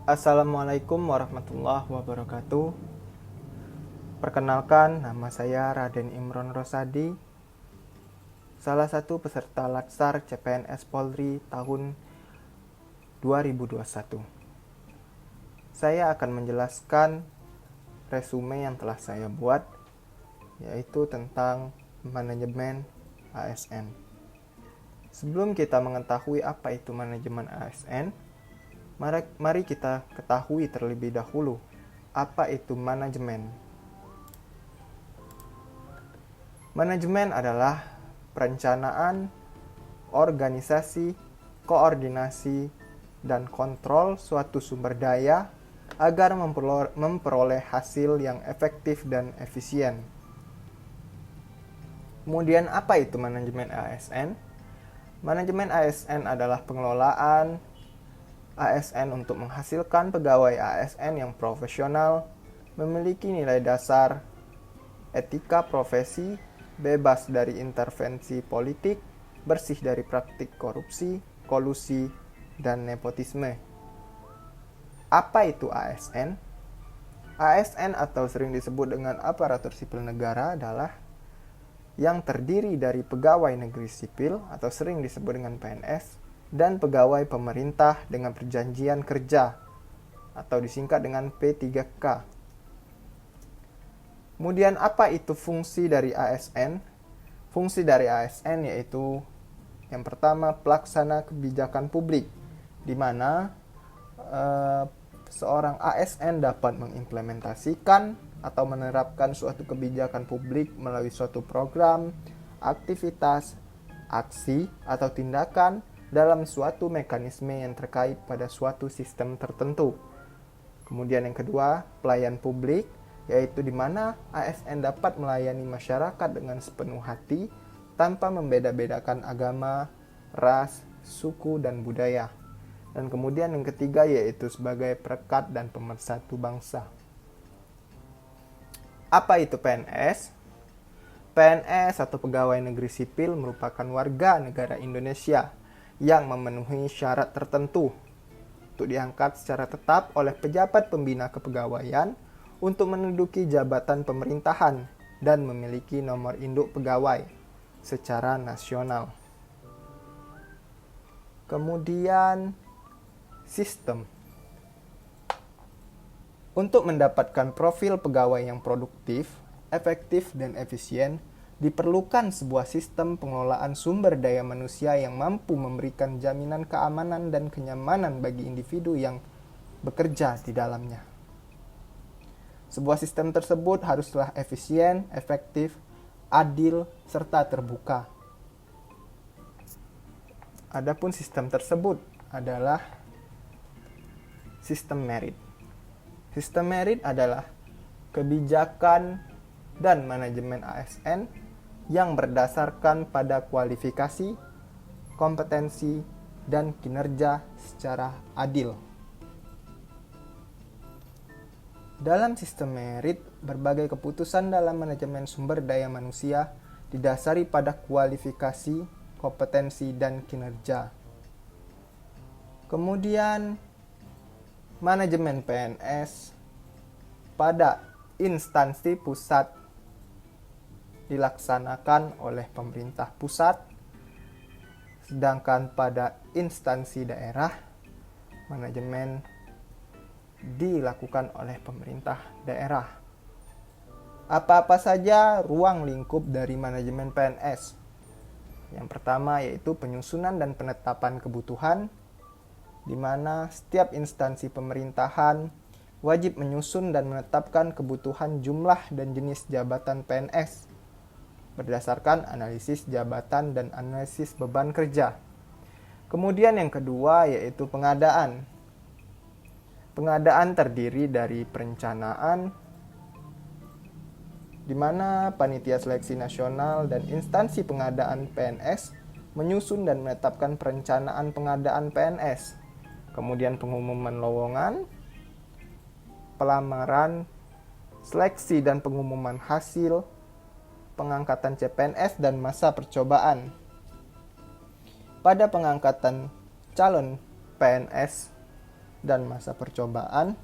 Assalamualaikum warahmatullahi wabarakatuh. Perkenalkan, nama saya Raden Imron Rosadi, salah satu peserta Latsar CPNS Polri tahun 2021. Saya akan menjelaskan resume yang telah saya buat, yaitu tentang manajemen ASN. Sebelum kita mengetahui apa itu manajemen ASN, mari kita ketahui terlebih dahulu apa itu manajemen. Manajemen adalah perencanaan, organisasi, koordinasi, dan kontrol suatu sumber daya agar memperoleh hasil yang efektif dan efisien. Kemudian apa itu manajemen ASN? Manajemen ASN adalah pengelolaan ASN untuk menghasilkan pegawai ASN yang profesional, memiliki nilai dasar, etika profesi, bebas dari intervensi politik, bersih dari praktik korupsi, kolusi, dan nepotisme. Apa itu ASN? ASN atau sering disebut dengan aparatur sipil negara adalah yang terdiri dari pegawai negeri sipil atau sering disebut dengan PNS dan pegawai pemerintah dengan perjanjian kerja atau disingkat dengan P3K. Kemudian apa itu fungsi dari ASN? Fungsi dari ASN yaitu yang pertama pelaksana kebijakan publik, di mana seorang ASN dapat mengimplementasikan atau menerapkan suatu kebijakan publik melalui suatu program, aktivitas, aksi, atau tindakan dalam suatu mekanisme yang terkait pada suatu sistem tertentu. Kemudian yang kedua, pelayan publik, yaitu di mana ASN dapat melayani masyarakat dengan sepenuh hati tanpa membeda-bedakan agama, ras, suku, dan budaya. Dan kemudian yang ketiga yaitu sebagai perekat dan pemersatu bangsa. Apa itu PNS? PNS atau pegawai negeri sipil merupakan warga negara Indonesia yang memenuhi syarat tertentu untuk diangkat secara tetap oleh pejabat pembina kepegawaian untuk menduduki jabatan pemerintahan dan memiliki nomor induk pegawai secara nasional. Kemudian sistem. Untuk mendapatkan profil pegawai yang produktif, efektif, dan efisien, diperlukan sebuah sistem pengelolaan sumber daya manusia yang mampu memberikan jaminan keamanan dan kenyamanan bagi individu yang bekerja di dalamnya. Sebuah sistem tersebut haruslah efisien, efektif, adil, serta terbuka. Adapun sistem tersebut adalah sistem merit. Sistem merit adalah kebijakan dan manajemen ASN yang berdasarkan pada kualifikasi, kompetensi, dan kinerja secara adil. Dalam sistem merit, berbagai keputusan dalam manajemen sumber daya manusia didasari pada kualifikasi, kompetensi, dan kinerja. Kemudian, manajemen PNS pada instansi pusat dilaksanakan oleh pemerintah pusat, sedangkan pada instansi daerah, manajemen dilakukan oleh pemerintah daerah. Apa-apa saja ruang lingkup dari manajemen PNS? Yang pertama yaitu penyusunan dan penetapan kebutuhan, di mana setiap instansi pemerintahan wajib menyusun dan menetapkan kebutuhan jumlah dan jenis jabatan PNS berdasarkan analisis jabatan dan analisis beban kerja. Kemudian yang kedua yaitu pengadaan. Pengadaan terdiri dari perencanaan, di mana panitia seleksi nasional dan instansi pengadaan PNS menyusun dan menetapkan perencanaan pengadaan PNS. Kemudian pengumuman lowongan, pelamaran, seleksi dan pengumuman hasil, pengangkatan CPNS dan masa percobaan. Pada pengangkatan calon PNS dan masa percobaan,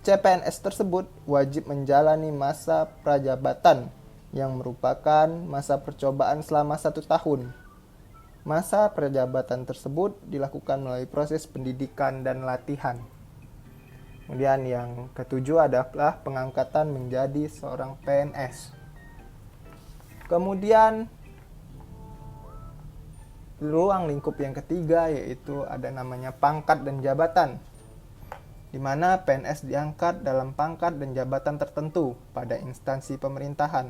CPNS tersebut wajib menjalani masa prajabatan yang merupakan masa percobaan selama 1 tahun. Masa prajabatan tersebut dilakukan melalui proses pendidikan dan latihan. Kemudian yang ketujuh adalah pengangkatan menjadi seorang PNS. Kemudian ruang lingkup yang ketiga yaitu ada namanya pangkat dan jabatan, di mana PNS diangkat dalam pangkat dan jabatan tertentu pada instansi pemerintahan.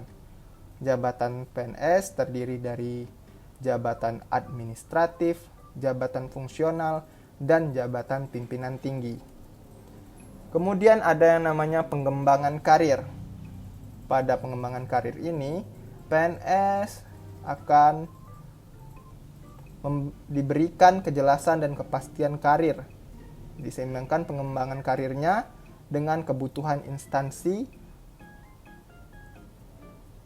Jabatan PNS terdiri dari jabatan administratif, jabatan fungsional, dan jabatan pimpinan tinggi. Kemudian ada yang namanya pengembangan karir. Pada pengembangan karir ini, PNS akan diberikan kejelasan dan kepastian karir. Diseimbangkan pengembangan karirnya dengan kebutuhan instansi.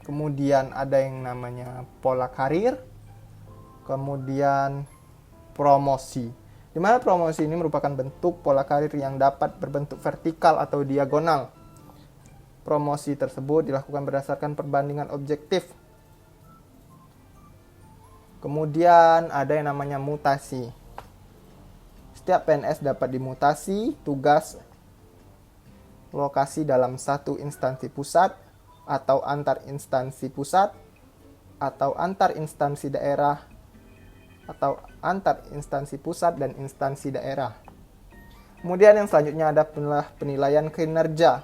Kemudian ada yang namanya pola karir. Kemudian promosi, di mana promosi ini merupakan bentuk pola karir yang dapat berbentuk vertikal atau diagonal. Promosi tersebut dilakukan berdasarkan perbandingan objektif. Kemudian ada yang namanya mutasi. Setiap PNS dapat dimutasi tugas lokasi dalam satu instansi pusat atau antar instansi pusat atau antar instansi daerah atau antar instansi pusat dan instansi daerah. Kemudian yang selanjutnya ada penilaian kinerja.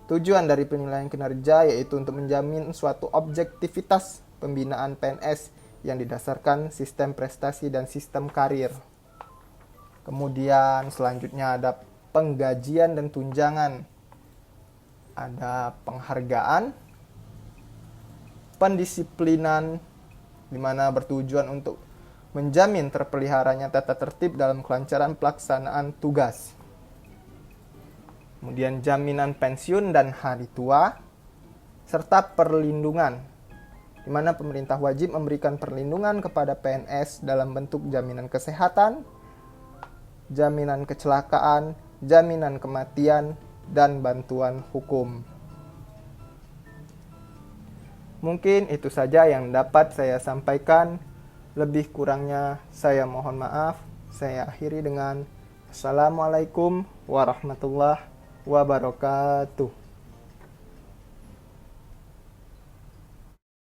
Tujuan dari penilaian kinerja yaitu untuk menjamin suatu objektivitas pembinaan PNS yang didasarkan sistem prestasi dan sistem karir. Kemudian selanjutnya ada penggajian dan tunjangan. Ada penghargaan, pendisiplinan, di mana bertujuan untuk menjamin terpeliharanya tata tertib dalam kelancaran pelaksanaan tugas. Kemudian jaminan pensiun dan hari tua, serta perlindungan, di mana pemerintah wajib memberikan perlindungan kepada PNS dalam bentuk jaminan kesehatan, jaminan kecelakaan, jaminan kematian, dan bantuan hukum. Mungkin itu saja yang dapat saya sampaikan. Lebih kurangnya saya mohon maaf. Saya akhiri dengan Assalamualaikum warahmatullahi wabarakatuh.